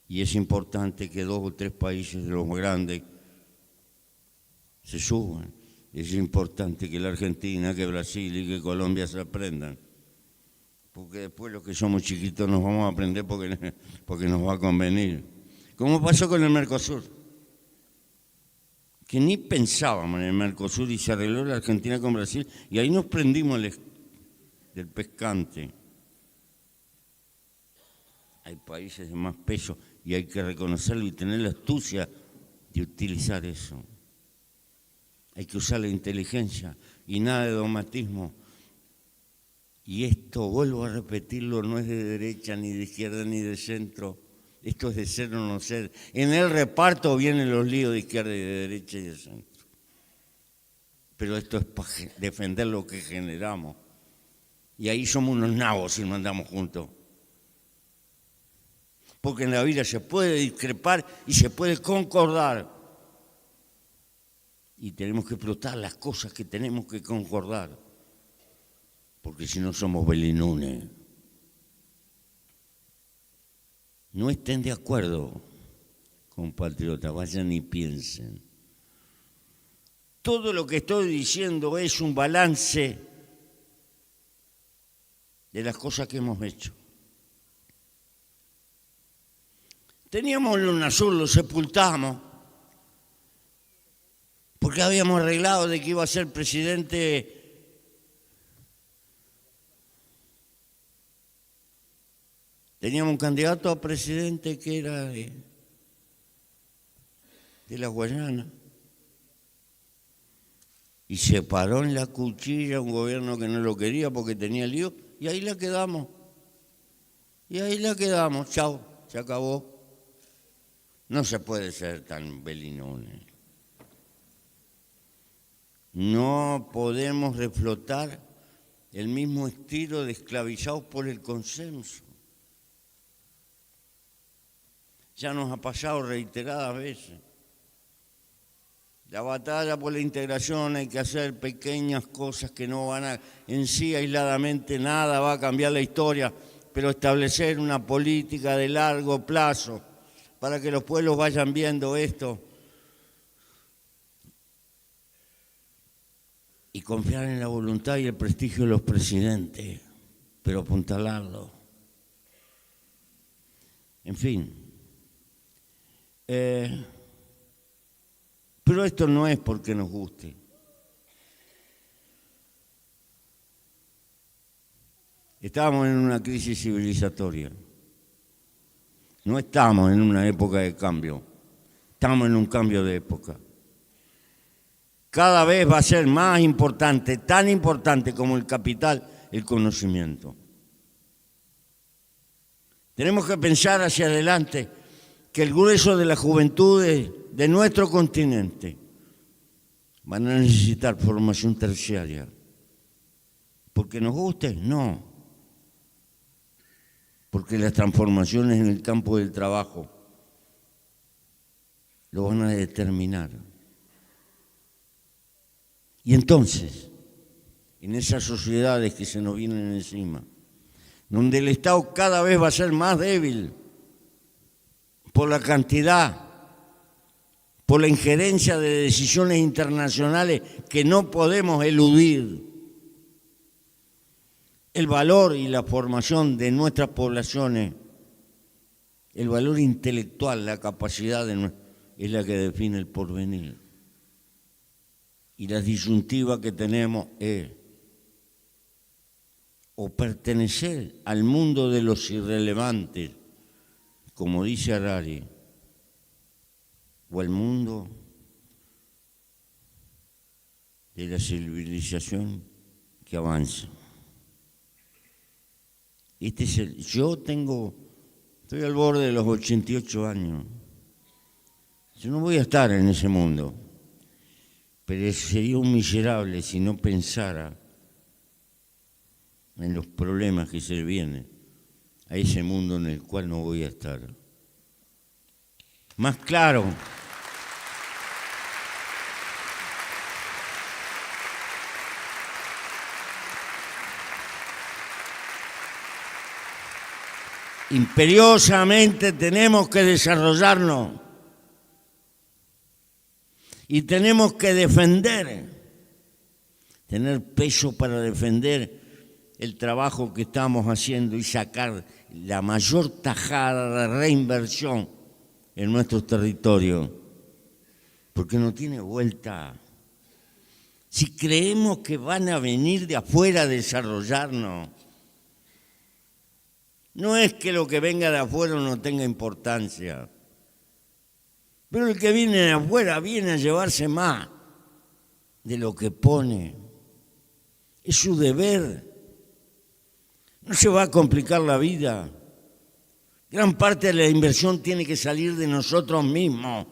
Y es importante que 2 o 3 países de los grandes se suban. Es importante que la Argentina, que Brasil y que Colombia se aprendan. Porque después los que somos chiquitos nos vamos a aprender porque nos va a convenir. Como pasó con el Mercosur. Que ni pensábamos en el Mercosur y se arregló la Argentina con Brasil y ahí nos prendimos del pescante. Hay países de más peso y hay que reconocerlo y tener la astucia de utilizar eso. Hay que usar la inteligencia y nada de dogmatismo. Y esto, vuelvo a repetirlo, no es de derecha, ni de izquierda, ni de centro. Esto es de ser o no ser. En el reparto vienen los líos de izquierda y de derecha y de centro. Pero esto es para defender lo que generamos. Y ahí somos unos nabos si no andamos juntos. Porque en la vida se puede discrepar y se puede concordar. Y tenemos que explotar las cosas que tenemos que concordar. Porque si no somos belinunes. No estén de acuerdo, compatriotas, vayan y piensen. Todo lo que estoy diciendo es un balance de las cosas que hemos hecho. Teníamos el UNASUR, lo sepultamos, porque habíamos arreglado de que iba a ser presidente teníamos un candidato a presidente que era de la Guayana. Y se paró en la cuchilla un gobierno que no lo quería porque tenía lío, y ahí la quedamos. Y ahí la quedamos, chao, se acabó. No se puede ser tan belinones. No podemos reflotar el mismo estilo de esclavizados por el consenso. Ya nos ha pasado reiteradas veces. La batalla por la integración, hay que hacer pequeñas cosas que no van a, en sí aisladamente nada va a cambiar la historia, pero establecer una política de largo plazo para que los pueblos vayan viendo esto y confiar en la voluntad y el prestigio de los presidentes, pero apuntalarlo. En fin. Pero esto no es porque nos guste. Estamos en una crisis civilizatoria. No estamos en una época de cambio. Estamos en un cambio de época. Cada vez va a ser más importante, tan importante como el capital, el conocimiento. Tenemos que pensar hacia adelante que el grueso de las juventudes de nuestro continente van a necesitar formación terciaria. ¿Porque nos guste? No. Porque las transformaciones en el campo del trabajo lo van a determinar. Y entonces, en esas sociedades que se nos vienen encima, donde el Estado cada vez va a ser más débil por la cantidad, por la injerencia de decisiones internacionales que no podemos eludir, el valor y la formación de nuestras poblaciones, el valor intelectual, la capacidad es la que define el porvenir. Y la disyuntiva que tenemos es o pertenecer al mundo de los irrelevantes, como dice Harari, o al mundo de la civilización que avanza. Estoy al borde de los 88 años. Yo no voy a estar en ese mundo, pero sería un miserable si no pensara en los problemas que se vienen a ese mundo en el cual no voy a estar. Más claro, imperiosamente tenemos que desarrollarnos y tenemos que defender, tener peso para defender el trabajo que estamos haciendo y sacar la mayor tajada de reinversión en nuestros territorios, porque no tiene vuelta. Si creemos que van a venir de afuera a desarrollarnos, no es que lo que venga de afuera no tenga importancia, pero el que viene de afuera viene a llevarse más de lo que pone. Es su deber. No se va a complicar la vida. Gran parte de la inversión tiene que salir de nosotros mismos.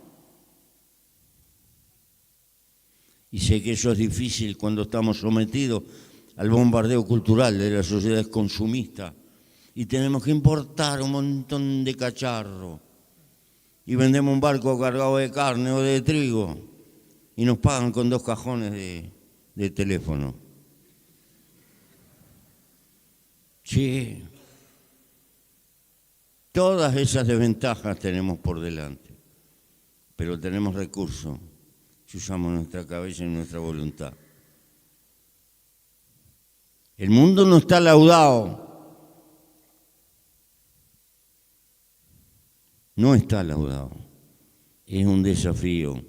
Y sé que eso es difícil cuando estamos sometidos al bombardeo cultural de las sociedades consumistas y tenemos que importar un montón de cacharro y vendemos un barco cargado de carne o de trigo y nos pagan con 2 cajones de teléfono. Sí, todas esas desventajas tenemos por delante, pero tenemos recursos si usamos nuestra cabeza y nuestra voluntad. El mundo no está laudado no está laudado. Es un desafío.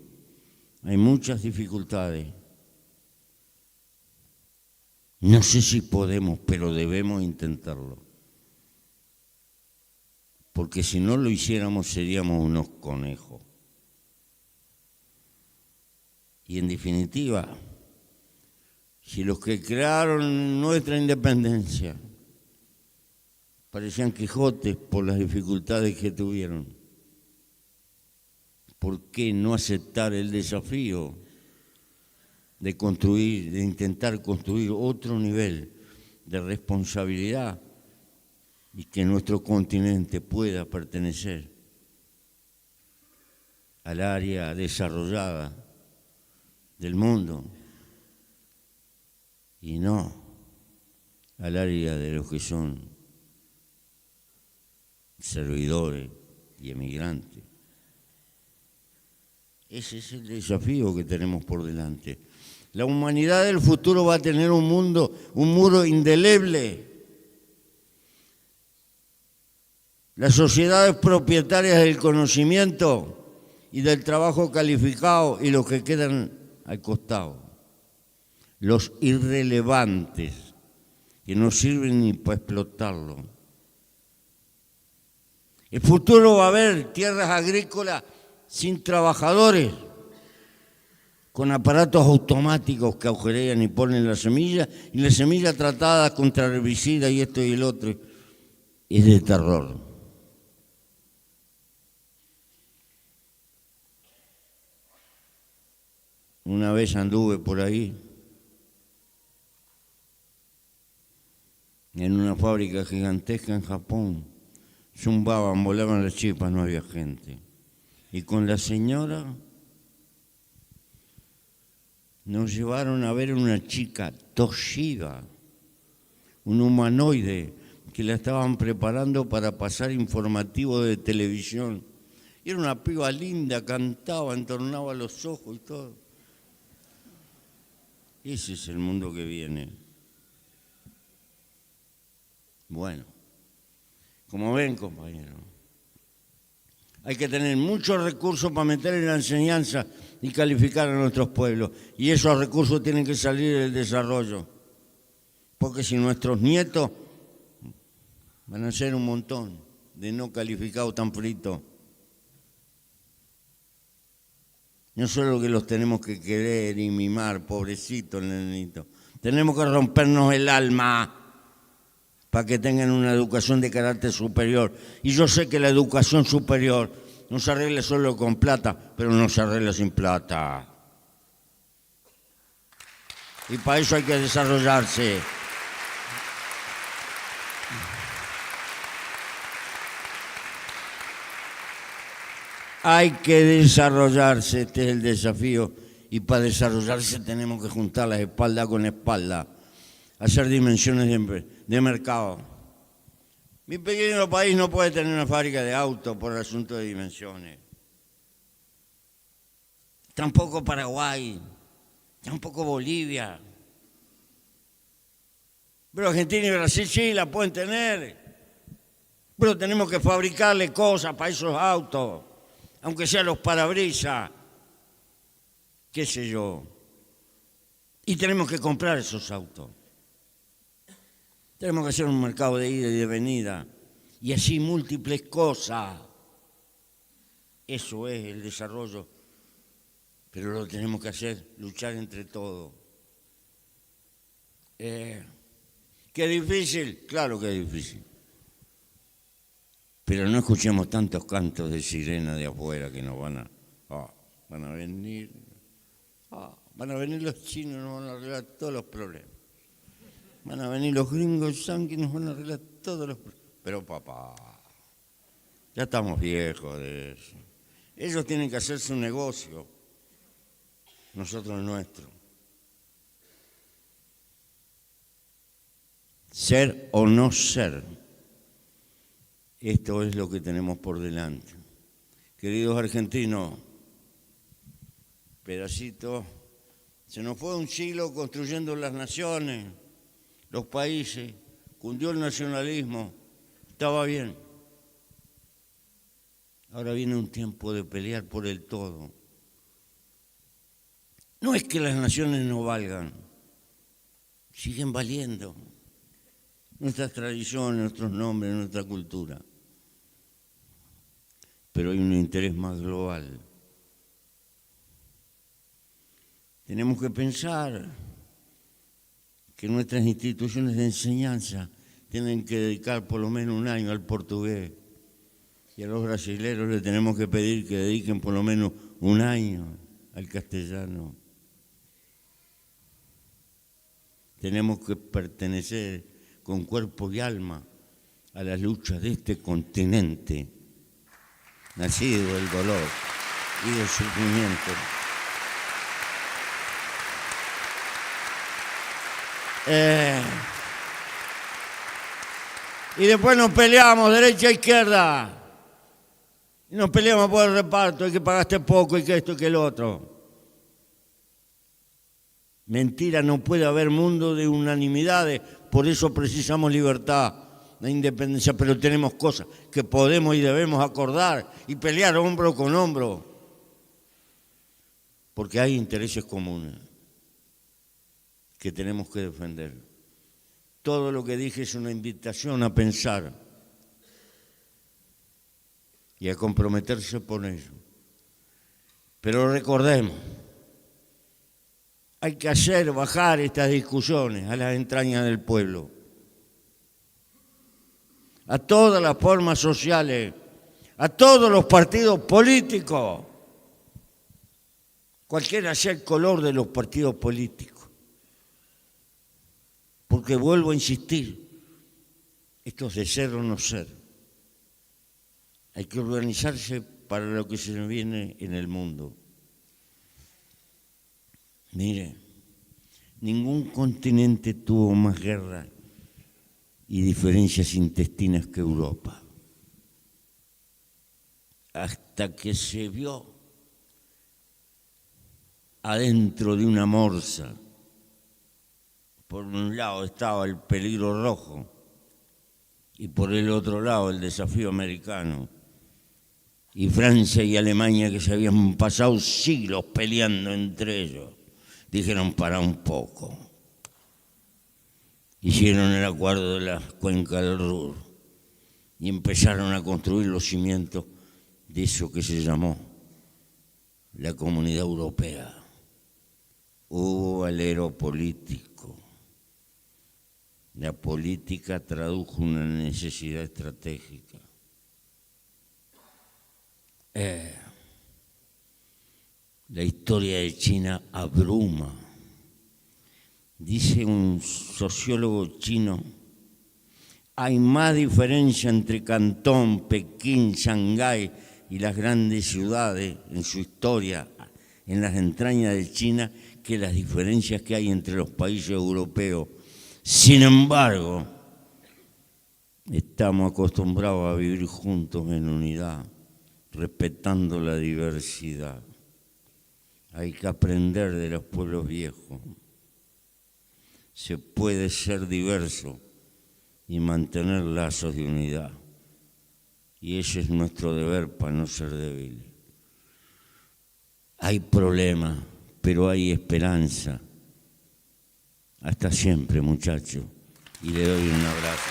Hay muchas dificultades. No sé si podemos, pero debemos intentarlo. Porque si no lo hiciéramos seríamos unos conejos. Y en definitiva, si los que crearon nuestra independencia parecían Quijotes por las dificultades que tuvieron, ¿por qué no aceptar el desafío de construir, de intentar construir otro nivel de responsabilidad y que nuestro continente pueda pertenecer al área desarrollada del mundo y no al área de los que son servidores y emigrantes? Ese es el desafío que tenemos por delante. La humanidad del futuro va a tener un muro indeleble. Las sociedades propietarias del conocimiento y del trabajo calificado y los que quedan al costado, los irrelevantes, que no sirven ni para explotarlo. El futuro va a haber tierras agrícolas sin trabajadores, con aparatos automáticos que agujerean y ponen la semilla, y la semilla tratada contra herbicida y esto y el otro. Es de terror. Una vez anduve por ahí, en una fábrica gigantesca en Japón. Zumbaban, volaban las chispas, no había gente. Y con la señora nos llevaron a ver una chica Toshiba, un humanoide que la estaban preparando para pasar informativo de televisión. Y era una piba linda, cantaba, entornaba los ojos y todo. Ese es el mundo que viene. Bueno, como ven, compañeros, hay que tener muchos recursos para meter en la enseñanza y calificar a nuestros pueblos. Y esos recursos tienen que salir del desarrollo. Porque si nuestros nietos van a ser un montón de no calificados tan fritos, no solo que los tenemos que querer y mimar, pobrecitos nenitos, tenemos que rompernos el alma para que tengan una educación de carácter superior. Y yo sé que la educación superior no se arregla solo con plata, pero no se arregla sin plata. Y para eso hay que desarrollarse. Hay que desarrollarse, este es el desafío, y para desarrollarse tenemos que juntar las espaldas con espalda, hacer dimensiones de mercado. Mi pequeño país no puede tener una fábrica de autos por el asunto de dimensiones. Tampoco Paraguay, tampoco Bolivia. Pero Argentina y Brasil sí la pueden tener. Pero tenemos que fabricarle cosas para esos autos, aunque sean los parabrisas, qué sé yo. Y tenemos que comprar esos autos. Tenemos que hacer un mercado de ida y de venida, y así múltiples cosas. Eso es el desarrollo, pero lo tenemos que hacer, luchar entre todos. ¿Qué difícil? Claro que es difícil. Pero no escuchemos tantos cantos de sirena de afuera que nos van a venir. Van a venir los chinos y nos van a arreglar todos los problemas. Van a venir los gringos yanquis y nos van a arreglar todos los problemas. Pero papá, ya estamos viejos de eso. Ellos tienen que hacer su negocio, nosotros el nuestro. Ser o no ser, esto es lo que tenemos por delante. Queridos argentinos, pedacito, se nos fue un siglo construyendo las naciones, los países, cundió el nacionalismo, estaba bien. Ahora viene un tiempo de pelear por el todo. No es que las naciones no valgan, siguen valiendo. Nuestras tradiciones, nuestros nombres, nuestra cultura. Pero hay un interés más global. Tenemos que pensar que nuestras instituciones de enseñanza tienen que dedicar por lo menos un año al portugués. Y a los brasileños les tenemos que pedir que dediquen por lo menos un año al castellano. Tenemos que pertenecer con cuerpo y alma a las luchas de este continente, nacido del dolor y del sufrimiento. Y después nos peleamos, derecha e izquierda. Y nos peleamos por el reparto, y que pagaste poco, y que esto, y que el otro. Mentira, no puede haber mundo de unanimidades, por eso precisamos libertad, la independencia, pero tenemos cosas que podemos y debemos acordar y pelear hombro con hombro, porque hay intereses comunes que tenemos que defender. Todo lo que dije es una invitación a pensar y a comprometerse por ello. Pero recordemos, hay que hacer bajar estas discusiones a las entrañas del pueblo, a todas las formas sociales, a todos los partidos políticos, cualquiera sea el color de los partidos políticos. Porque vuelvo a insistir, esto es de ser o no ser. Hay que organizarse para lo que se viene en el mundo. Mire, ningún continente tuvo más guerra y diferencias intestinas que Europa. Hasta que se vio adentro de una morsa. Por un lado estaba el peligro rojo y por el otro lado el desafío americano. Y Francia y Alemania, que se habían pasado siglos peleando entre ellos, dijeron: para un poco. Hicieron el acuerdo de la cuenca del Ruhr y empezaron a construir los cimientos de eso que se llamó la Comunidad Europea. Hubo alero político. La política tradujo una necesidad estratégica. La historia de China abruma. Dice un sociólogo chino, hay más diferencia entre Cantón, Pekín, Shanghái y las grandes ciudades en su historia, en las entrañas de China, que las diferencias que hay entre los países europeos. Sin embargo, estamos acostumbrados a vivir juntos en unidad, respetando la diversidad. Hay que aprender de los pueblos viejos. Se puede ser diverso y mantener lazos de unidad. Y ese es nuestro deber para no ser débiles. Hay problemas, pero hay esperanza. Hasta siempre, muchachos. Y le doy un abrazo.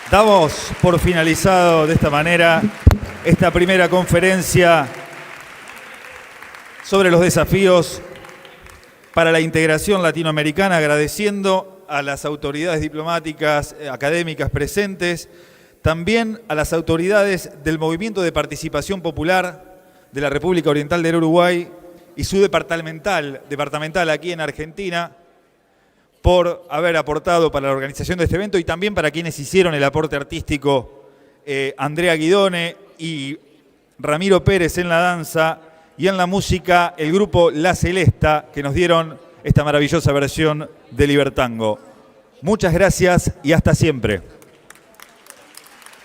Damos por finalizado de esta manera esta primera conferencia sobre los desafíos para la integración latinoamericana, agradeciendo a las autoridades diplomáticas, académicas presentes, también a las autoridades del Movimiento de Participación Popular, de la República Oriental del Uruguay y su departamental aquí en Argentina, por haber aportado para la organización de este evento y también para quienes hicieron el aporte artístico, Andrea Guidone y Ramiro Pérez en la danza, y en la música el grupo La Celesta, que nos dieron esta maravillosa versión de Libertango. Muchas gracias y hasta siempre.